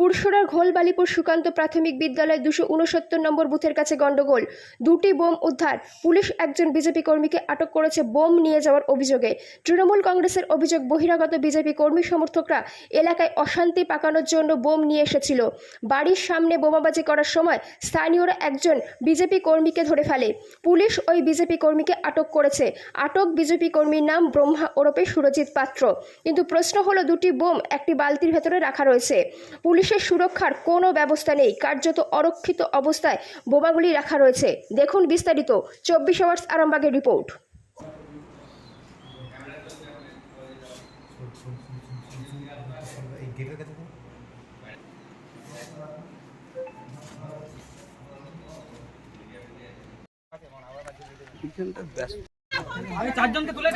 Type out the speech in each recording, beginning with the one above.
পুরসুরার ঘোলবালিপুর সুকান্ত প্রাথমিক বিদ্যালয় 269 নম্বর বুথের কাছে গন্ডগোল। দুটি বোম উদ্ধার। পুলিশ একজন বিজেপি কর্মীকে আটক করেছে বোম নিয়ে যাওয়ার অভিযোগে। তৃণমূল কংগ্রেসের অভিযোগ, বহিরাগত বিজেপি কর্মী সমর্থকরা এলাকায় অশান্তি পাকানোর জন্য বোম নিয়ে এসেছিল। বাড়ির সামনে বোমাবাজি করার সময় স্থানীয়রা একজন বিজেপি কর্মীকে ধরে ফেলে। পুলিশ ওই বিজেপি কর্মীকে আটক করেছে। আটক বিজেপি কর্মীর নাম ব্রহ্মা ওরফে সুরজিৎ পাত্র। কিন্তু প্রশ্ন হলো, দুটি বোম একটি বালতির ভেতরে রাখা রয়েছে। পুলিশের সুরক্ষার কোনো ব্যবস্থা নেই, কার্যত অরক্ষিত অবস্থায় বোমাগুলি রাখা রয়েছে। দেখুন বিস্তারিত 24 আওয়ার্স আরামবাগের রিপোর্ট। चारजन तुले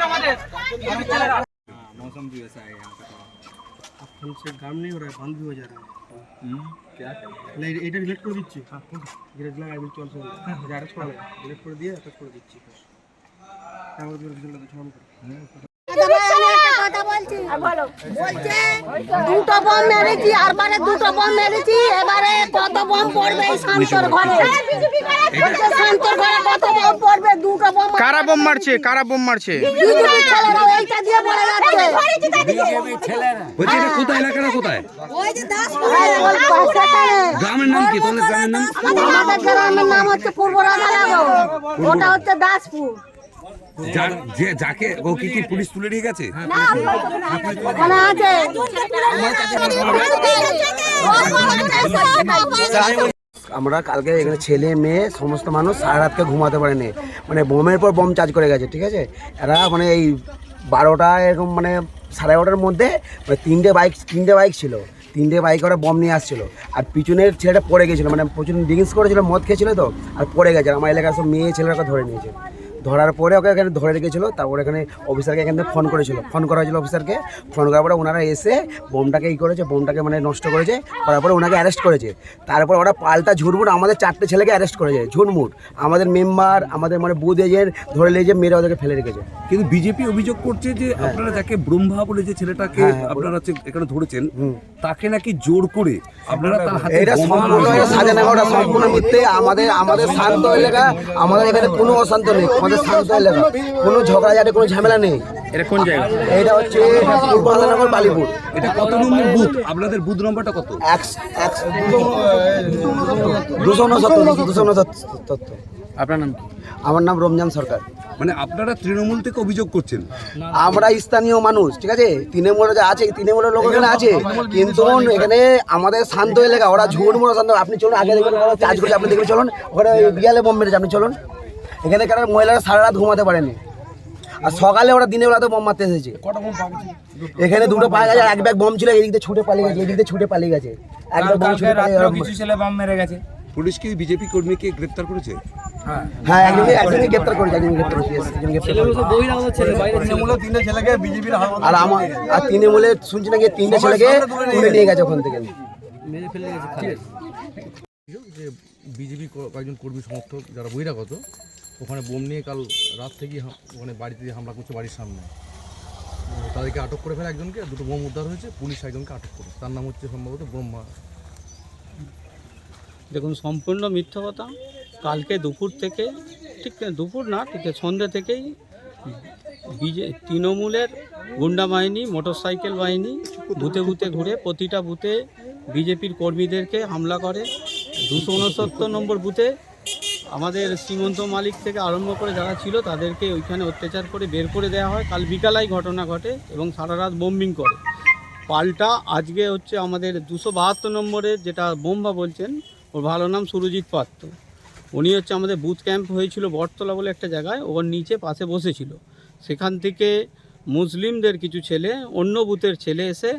मौसम भी वैसा है यहाँ का। अब हमसे काम नहीं हो रहा है, बंद भी हो जा रहा है। क्या नहीं এটা ডিলিট করে দিচ্ছি। হ্যাঁ ডিলিট লাগা আমি চল চল ডাইরেক্ট করে ডিলিট করে দিয়ে অ্যাটাক করে দিচ্ছি। তারপর রিজল্ট তো ছড়ানো দুটো বম মেরেছি, আর মানে দুটো বম মেরেছি। এবারে কত বম পড়বে এই শান্তর ঘরে? শান্তর ঘরে কত বম পড়বে? দুটো বম। কারা বোম মারছে? কারা বোম মারছে? বিজেপি ছেলেরা এইটা দিয়ে বলে যাচ্ছে। বিজেপি ছেলেরা বলছি, এটা কোথায় এলাকাটা কোথায়? ওই যে দাসপুরে ওই পাশে গ্রামের নাম কি? তোমাদের গ্রামের নাম? আমাদের গ্রামের নাম হচ্ছে পূর্ব রাধানগর, ওটা হচ্ছে দাসপুর। যাকে ও কি পুলিশ তুলে নিয়ে গেছে? ওখানে আছে। আমরা কালকে এখানে ছেলে মেয়ে সমস্ত মানুষ সারা রাতকে ঘুমাতে পারেনি, মানে বোমের পর বোম চার্জ করে গেছে। ঠিক আছে, এরা মানে এই 12টা এরকম মানে 11:30টার মধ্যে মানে তিনটে বাইক ছিল, তিনটে বাইক ওরা বম নিয়ে আসছিল। আর পিছনের ছেলেটা পড়ে গেছিলো, মানে প্রচুর ড্রিঙ্কস করেছিল, মদ খেয়েছিল তো, আর পড়ে গেছে। আমার এলাকার সব মেয়ে ছেলেরা ধরে নিয়েছে। ধরার পরে ওকে এখানে ধরে রেখেছিল। তারপরে এখানে অফিসারকে এখান থেকে ফোন করা হয়েছিল অফিসারকে। ফোন করার পরে ওনারা এসে বোমটাকে করেছে, বোমটাকে মানে নষ্ট করেছে। করার পরে ওনাকে অ্যারেস্ট করেছে। তারপর ওরা পাল্টা ঝুটমুট আমাদের 4টে ছেলেকে অ্যারেস্ট করেছে। ঝুটমুট আমাদের মেম্বার, আমাদের মানে বুথ এজেন্ট ধরে নিয়ে যে মেরে ওদেরকে ফেলে রেখেছে। কিন্তু বিজেপি অভিযোগ করছে যে আপনারা যাকে ব্রহ্মা বলে যে ছেলেটাকে আপনারা এখানে ধরেছেন, তাকে নাকি জোর করে আপনারা তার হাতে এটা সম্পূর্ণ সাজানো, ওটা সম্পূর্ণ মিথ্যে। আমাদের শান্ত এলাকা, আমাদের এখানে কোনো অশান্ত নেই, আমাদের শান্ত এলাকা, কোনো ঝগড়াঝাটি, কোনো ঝামেলা নেই। এটা কোন জায়গা? এটা হচ্ছে পূর্ব রাধানগর বালিপুর। এটা কত নম্বর বুথ? আপনাদের বুথ নম্বরটা কত? 269। আপনার নাম কি? আমার নাম রমজান সরকার। মানে আপনারা তৃণমূল থেকে অভিযোগ করছেন? আমরা স্থানীয় মানুষ, ঠিক আছে, তৃণমূল আছে, তৃণমূলের লোক এখানে আছে, কিন্তু এখানে আমাদের শান্ত এলাকা, ওরা ঝুড়মুড়ো শান্ত। আপনি চলুন আগে দেখবেন চার্জ করছে, আপনি দেখবেন, চলুন ওখানে বিয়ালে বোম মেরেছে, আপনি চলুন। এখানে কারণ মহিলারা সারা রাত ঘুমাতে পারেনি, আর সকালে ওরা দিনের বেলাতে বোম মারতে এসেছে। এখানে দুটো পাওয়া গেছে, এক ব্যাগ বোম ছিল, এদিক দিয়ে ছুটে পালিয়ে গেছে, এদিক দিয়ে ছুটে পালিয়ে গেছে। এক ব্যাগ বোম ছুটে পালিয়ে গেছে। পুলিশ কি বিজেপি কর্মীকে গ্রেফতার করেছে? হ্যাঁ, একজনকে গ্রেপ্তার করেছে, আর আমার আর তৃণমূলের শুনছি নাকি 3টে ছেলেকে তুলে নিয়ে গেছে ওখান থেকে। বিজেপি কয়েকজন কর্মী সমর্থক যারা বহিরাগত ওখানে বোম নিয়ে কাল রাত থেকেই ওখানে বাড়িতে হামলা করছে, বাড়ির সামনে। তাদেরকে আটক করে ফেলে একজনকে, দুটো বোম উদ্ধার হয়েছে। পুলিশ একজনকে আটক করে, তার নাম হচ্ছে সম্ভবত ব্রহ্মা। দেখুন, সম্পূর্ণ মিথ্যা কথা। কালকে দুপুর থেকে, ঠিক দুপুর না, ঠিক সন্ধ্যা থেকেই তৃণমূলের গুন্ডা বাহিনী, মোটরসাইকেল বাহিনী বুথে বুথে ঘুরে প্রতিটা বুথে বিজেপির কর্মীদেরকে হামলা করে। 269 নম্বর বুথে আমাদের শ্রীমন্ত মালিক থেকে আরম্ভ করে যারা ছিল তাদেরকে ওইখানে অত্যাচার করে বের করে দেওয়া হয়। কাল বিকালেই ঘটনা ঘটে এবং সারা রাত বোম্বিং করে। পাল্টা আজকে হচ্ছে আমাদের 272 নম্বরের যেটা বোম্বা বলছেন, ওর ভালো নাম সুরজিৎ পাত্র। উনি হচ্ছে আমাদের বুথ ক্যাম্প হয়েছিল বটতলা বলে একটা জায়গায়, ওর নিচে পাশে বসেছিল। সেখান থেকে মুসলিমদের কিছু ছেলে, অন্য বুথের ছেলে এসে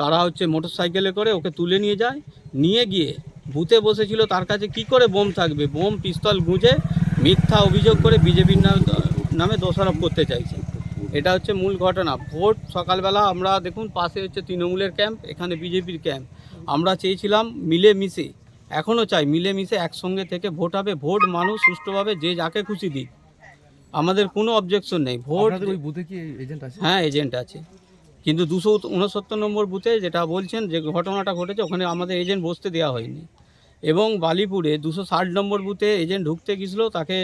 তারা হচ্ছে মোটরসাইকেলে করে ওকে তুলে নিয়ে যায়। নিয়ে গিয়ে বুথে বসেছিল, তার কাছে কি করে বোম থাকবে, বোম পিস্তল গুঁজে মিথ্যা অভিযোগ করে বিজেপির নামে দোষারোপ করতে চাইছে। এটা হচ্ছে মূল ঘটনা। ভোট সকালবেলা আমরা দেখুন পাশে হচ্ছে তৃণমূলের ক্যাম্প, এখানে বিজেপির ক্যাম্প। আমরা চেয়েছিলাম মিলেমিশে, এখনও চাই মিলেমিশে একসঙ্গে থেকে ভোট হবে। ভোট মানুষ সুষ্ঠুভাবে যে যাকে খুশি দিক, আমাদের কোনো অবজেকশন নেই। ভোট ওই বুথে কি এজেন্ট আছে? হ্যাঁ, এজেন্ট আছে। কিন্তু 269 নম্বর বুথে যেটা বলছেন যে ঘটনাটা ঘটেছে, ওখানে আমাদের এজেন্ট বসতে দেওয়া হয়নি। এবং বালিপুরে 260 নম্বর বুথে এজেন্ট ঢুকতে গেছিলো, তাকে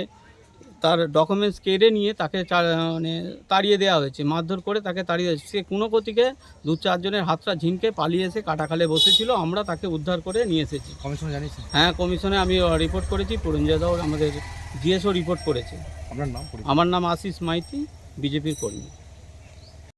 তার ডকুমেন্টস কেড়ে নিয়ে তাকে মানে তাড়িয়ে দেওয়া হয়েছে, মারধর করে তাকে তাড়িয়ে দিয়েছে। সে কোনো গতিকে 2-4 জনের হাতটা ঝিমকে পালিয়ে এসে কাটাখালে বসেছিল, আমরা তাকে উদ্ধার করে নিয়ে এসেছি। কমিশনে জানিয়েছেন? হ্যাঁ, কমিশনে আমি রিপোর্ট করেছি, পুরঞ্জয় দাও আমাদের জিএসও রিপোর্ট করেছে। আপনার নাম? আমার নাম আশিস মাইতি, বিজেপির কর্মী।